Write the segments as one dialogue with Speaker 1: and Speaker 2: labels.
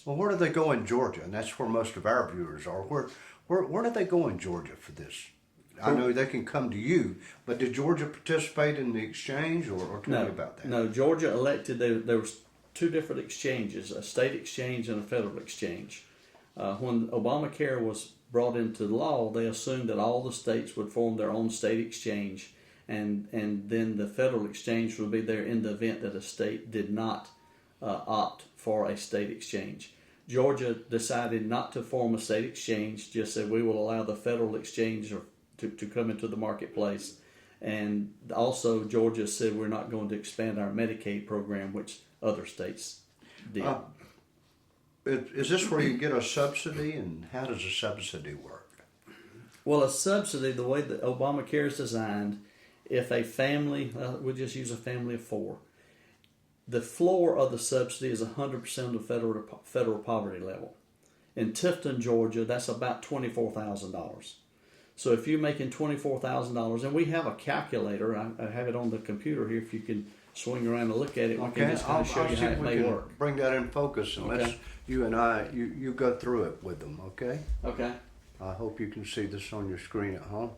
Speaker 1: Well, where do they go in Georgia? And that's where most of our viewers are. Where do they go in Georgia for this? I know they can come to you, but did Georgia participate in the exchange, or tell me about that?
Speaker 2: No, Georgia elected, there was two different exchanges, a state exchange and a federal exchange. When Obamacare was brought into law, they assumed that all the states would form their own state exchange, and then the federal exchange would be there in the event that a state did not opt for a state exchange. Georgia decided not to form a state exchange, just said we will allow the federal exchange to come into the marketplace. And also, Georgia said we're not going to expand our Medicaid program, which other states did.
Speaker 1: Is this where you get a subsidy, and how does a subsidy work?
Speaker 2: Well, a subsidy, the way that Obamacare is designed, if a family, we'll just use a family of four, the floor of the subsidy is 100% of the federal poverty level. In Tifton, Georgia, that's about $24,000. So if you're making $24,000, and we have a calculator, I have it on the computer here. If you can swing around and look at it, we can just kind of show you how it may work.
Speaker 1: Bring that in focus, and let's you and I you go through it with them. Okay.
Speaker 2: Okay.
Speaker 1: I hope you can see this on your screen at home.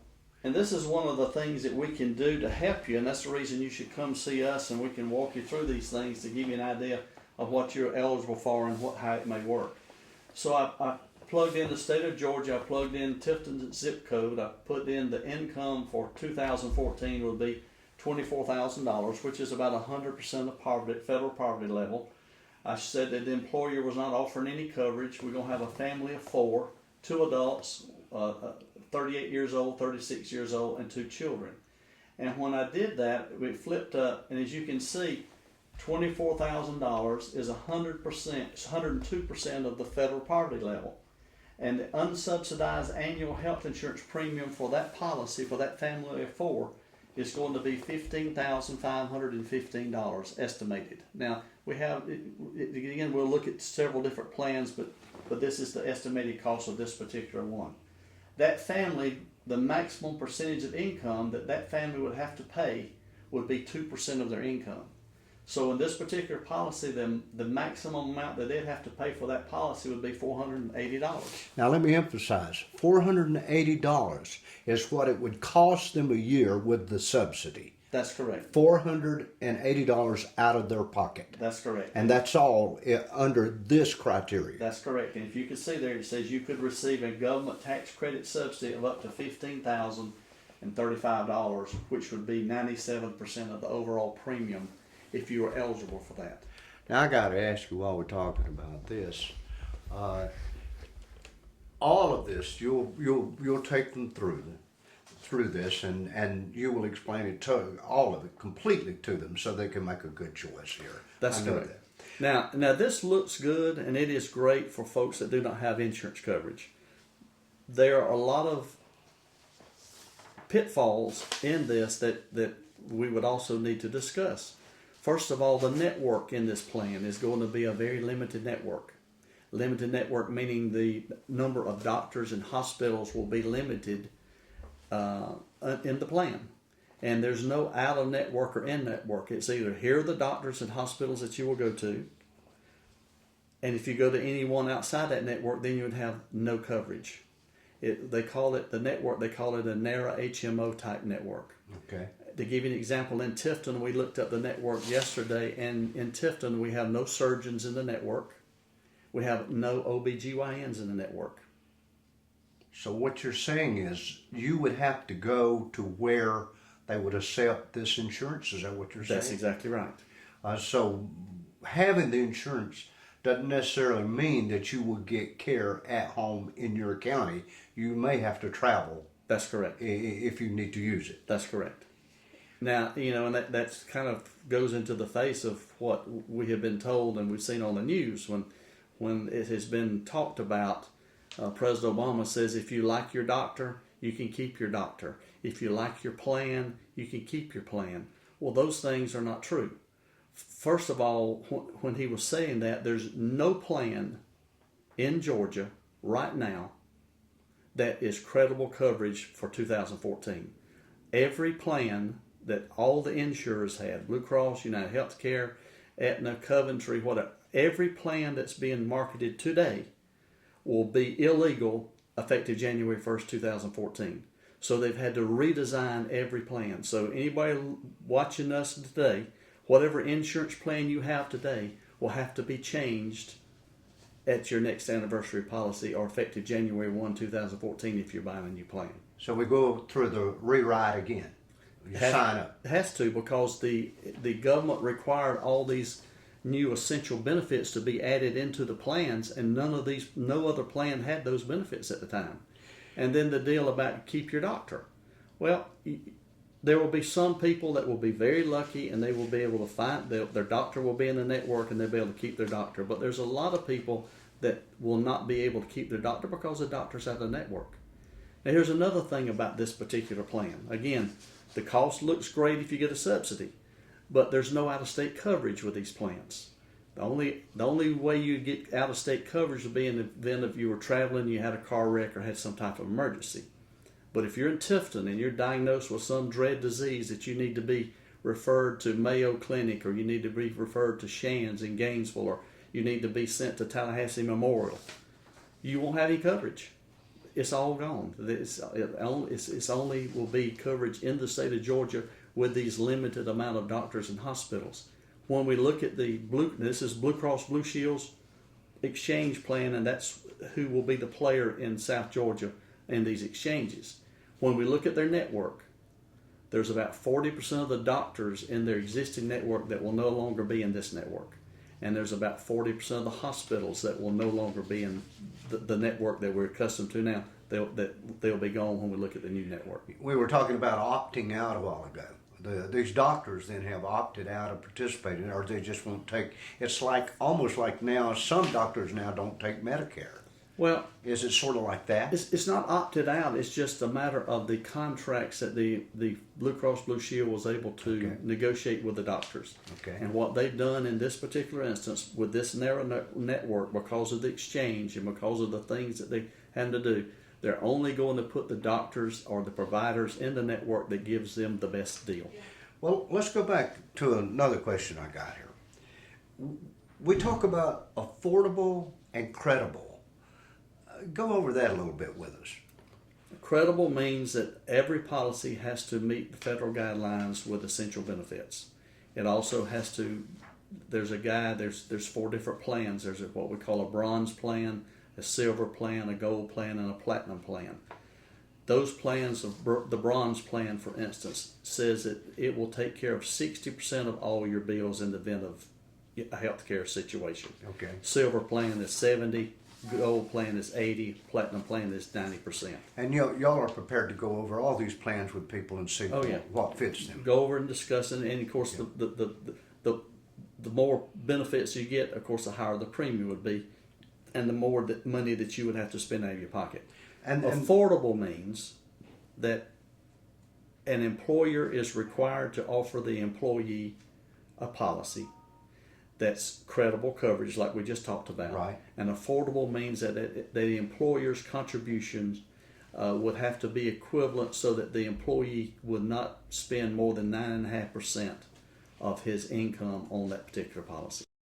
Speaker 2: And this is one of the things that we can do to help you, and that's the reason you should come see us, and we can walk you through these things to give you an idea of what you're eligible for and how it may work. So I plugged in the state of Georgia, I plugged in Tifton's zip code, I put in the income for 2014 will be $24,000, which is about 100% of federal poverty level. I said that the employer was not offering any coverage. We're going to have a family of four, two adults, 38 years old, 36 years old, and two children. And when I did that, we flipped up, and as you can see, $24,000 is 100%, 102% of the federal poverty level. And the unsubsidized annual health insurance premium for that policy, for that family of four, is going to be $15,515 estimated. Now, we have, again, we'll look at several different plans, but this is the estimated cost of this particular one. That family, the maximum percentage of income that family would have to pay would be 2% of their income. So in this particular policy, the maximum amount that they'd have to pay for that policy would be $480.
Speaker 1: Now let me emphasize, $480 is what it would cost them a year with the subsidy.
Speaker 2: That's correct.
Speaker 1: $480 out of their pocket.
Speaker 2: That's correct.
Speaker 1: And that's all under this criteria.
Speaker 2: That's correct. And if you can see there, it says you could receive a government tax credit subsidy of up to $15,035, which would be 97% of the overall premium if you are eligible for that.
Speaker 1: Now I got to ask you while we're talking about this, all of this you'll take them through this, and you will explain it to all of it completely to them so they can make a good choice here.
Speaker 2: That's correct. Now this looks good, and it is great for folks that do not have insurance coverage. There are a lot of pitfalls in this that we would also need to discuss. First of all, the network in this plan is going to be a very limited network. Limited network meaning the number of doctors and hospitals will be limited in the plan. And there's no out-of-network or in-network. It's either here are the doctors and hospitals that you will go to, and if you go to any one outside that network, then you would have no coverage. They call it the network, they call it a narrow HMO type network.
Speaker 1: Okay.
Speaker 2: To give you an example, in Tifton, we looked up the network yesterday, and in Tifton, we have no surgeons in the network. We have no OBGYNs in the network.
Speaker 1: So what you're saying is you would have to go to where they would accept this insurance? Is that what you're saying?
Speaker 2: That's exactly right.
Speaker 1: So having the insurance doesn't necessarily mean that you will get care at home in your county. You may have to travel.
Speaker 2: That's correct.
Speaker 1: If you need to use it.
Speaker 2: That's correct. Now, and that's kind of goes into the face of what we have been told and we've seen on the news when it has been talked about. President Obama says if you like your doctor, you can keep your doctor. If you like your plan, you can keep your plan. Well, those things are not true. First of all, when he was saying that, there's no plan in Georgia right now that is credible coverage for 2014. Every plan that all the insurers had, Blue Cross, United Healthcare, Aetna, Coventry, whatever, every plan that's being marketed today will be illegal effective January 1st, 2014. So they've had to redesign every plan. So anybody watching us today, whatever insurance plan you have today will have to be changed at your next anniversary policy or effective January 1, 2014 if you're buying a new plan.
Speaker 1: So we go through the rewrite again. You sign up.
Speaker 2: It has to, because the government required all these new essential benefits to be added into the plans, and no other plan had those benefits at the time. And then the deal about keep your doctor. Well, there will be some people that will be very lucky and they will be able to find their doctor will be in the network and they'll be able to keep their doctor. But there's a lot of people that will not be able to keep their doctor because the doctor's out of the network. Now here's another thing about this particular plan. Again, the cost looks great if you get a subsidy, but there's no out-of-state coverage with these plans. The only way you get out-of-state coverage would be in the event if you were traveling, you had a car wreck or had some type of emergency. But if you're in Tifton and you're diagnosed with some dread disease that you need to be referred to Mayo Clinic, or you need to be referred to Shands in Gainesville, or you need to be sent to Tallahassee Memorial, you won't have any coverage. It's all gone. It's only will be coverage in the state of Georgia with these limited amount of doctors and hospitals. When we look at this is Blue Cross Blue Shield's exchange plan, and that's who will be the player in South Georgia in these exchanges. When we look at their network, there's about 40% of the doctors in their existing network that will no longer be in this network. And there's about 40% of the hospitals that will no longer be in the network that we're accustomed to now. They'll be gone when we look at the new network.
Speaker 1: We were talking about opting out a while ago. These doctors then have opted out of participating, or they just won't take. It's like almost like now some doctors now don't take Medicare.
Speaker 2: Well,
Speaker 1: is it sort of like that?
Speaker 2: It's not opted out. It's just a matter of the contracts that the Blue Cross Blue Shield was able to negotiate with the doctors.
Speaker 1: Okay.
Speaker 2: And what they've done in this particular instance with this narrow network, because of the exchange and because of the things that they had to do, they're only going to put the doctors or the providers in the network that gives them the best deal.
Speaker 1: Well, let's go back to another question I got here. We talk about affordable and credible. Go over that a little bit with us.
Speaker 2: Credible means that every policy has to meet the federal guidelines with essential benefits. It also has to, there's 4 different plans. There's what we call a bronze plan, a silver plan, a gold plan, and a platinum plan. Those plans, the bronze plan, for instance, says that it will take care of 60% of all your bills in the event of a healthcare situation.
Speaker 1: Okay.
Speaker 2: Silver plan is 70%. Gold plan is 80%, platinum plan is 90%.
Speaker 1: And y'all are prepared to go over all these plans with people and see what fits them.
Speaker 2: Go over and discuss it, and of course the more benefits you get, of course, the higher the premium would be, and the more money that you would have to spend out of your pocket. And affordable means that an employer is required to offer the employee a policy that's credible coverage, like we just talked about.
Speaker 1: Right.
Speaker 2: And affordable means that the employer's contributions would have to be equivalent so that the employee would not spend more than 9.5% of his income on that particular policy.